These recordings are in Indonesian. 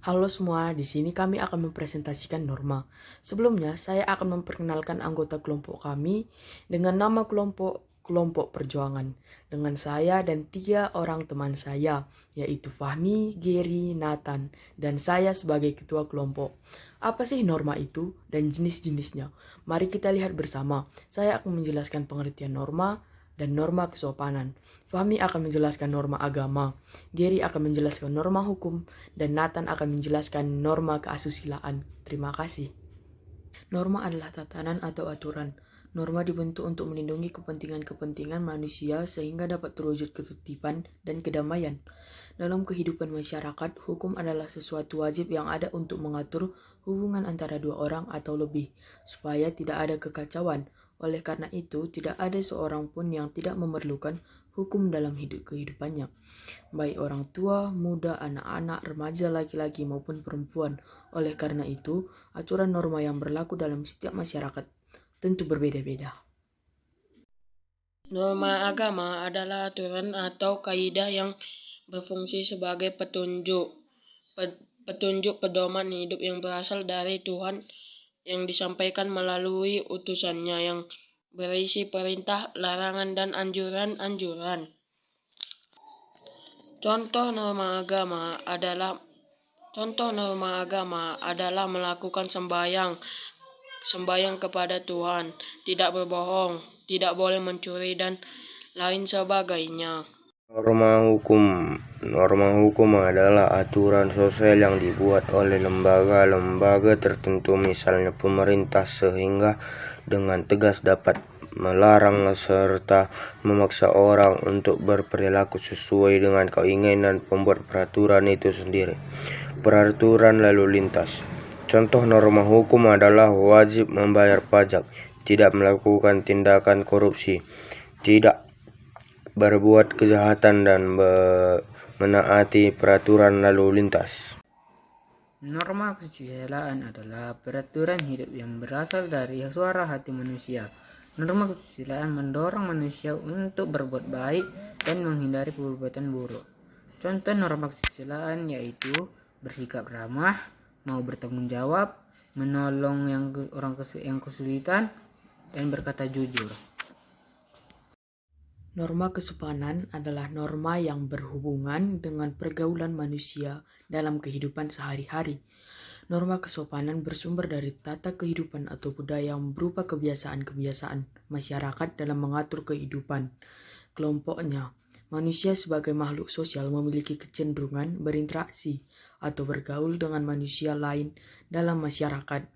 Halo semua, di sini kami akan mempresentasikan norma. Sebelumnya, saya akan memperkenalkan anggota kelompok kami dengan nama kelompok perjuangan. Dengan saya dan 3 orang teman saya, yaitu Fahmi, Gary, Nathan, dan saya sebagai ketua kelompok. Apa sih norma itu dan jenis-jenisnya? Mari kita lihat bersama. Saya akan menjelaskan pengertian norma dan norma kesopanan. Fahmi akan menjelaskan norma agama, Gary akan menjelaskan norma hukum, dan Nathan akan menjelaskan norma keasusilaan. Terima kasih. Norma adalah tatanan atau aturan. Norma dibentuk untuk melindungi kepentingan-kepentingan manusia sehingga dapat terwujud ketertiban dan kedamaian. Dalam kehidupan masyarakat, hukum adalah sesuatu wajib yang ada untuk mengatur hubungan antara dua orang atau lebih, supaya tidak ada kekacauan. Oleh karena itu, tidak ada seorang pun yang tidak memerlukan hukum dalam kehidupannya, baik orang tua, muda, anak-anak, remaja, laki-laki maupun perempuan. Oleh karena itu, aturan norma yang berlaku dalam setiap masyarakat tentu berbeda-beda. Norma agama adalah aturan atau kaidah yang berfungsi sebagai petunjuk pedoman hidup yang berasal dari Tuhan yang disampaikan melalui utusannya yang berisi perintah, larangan, dan anjuran-anjuran. Contoh norma agama adalah melakukan sembahyang kepada Tuhan, tidak berbohong, tidak boleh mencuri, dan lain sebagainya. Norma hukum adalah aturan sosial yang dibuat oleh lembaga-lembaga tertentu, misalnya pemerintah, sehingga dengan tegas dapat melarang serta memaksa orang untuk berperilaku sesuai dengan keinginan pembuat peraturan itu sendiri. Peraturan lalu lintas. Contoh norma hukum adalah wajib membayar pajak, tidak melakukan tindakan korupsi, tidak berbuat kejahatan, dan menaati peraturan lalu lintas. Norma kesusilaan adalah peraturan hidup yang berasal dari suara hati manusia. Norma kesusilaan mendorong manusia untuk berbuat baik dan menghindari perbuatan buruk. Contoh norma kesusilaan yaitu bersikap ramah, mau bertanggung jawab, menolong orang yang kesulitan, dan berkata jujur. Norma kesopanan adalah norma yang berhubungan dengan pergaulan manusia dalam kehidupan sehari-hari. Norma kesopanan bersumber dari tata kehidupan atau budaya yang berupa kebiasaan-kebiasaan masyarakat dalam mengatur kehidupan kelompoknya. Manusia sebagai makhluk sosial memiliki kecenderungan berinteraksi atau bergaul dengan manusia lain dalam masyarakat.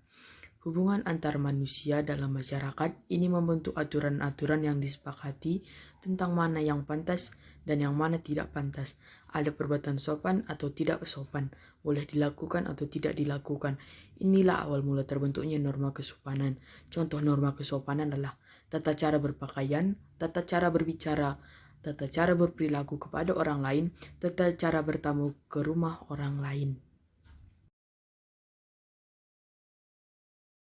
Hubungan antar manusia dalam masyarakat ini membentuk aturan-aturan yang disepakati tentang mana yang pantas dan yang mana tidak pantas. Ada perbuatan sopan atau tidak sopan, boleh dilakukan atau tidak dilakukan. Inilah awal mula terbentuknya norma kesopanan. Contoh norma kesopanan adalah tata cara berpakaian, tata cara berbicara, tata cara berperilaku kepada orang lain, tata cara bertamu ke rumah orang lain.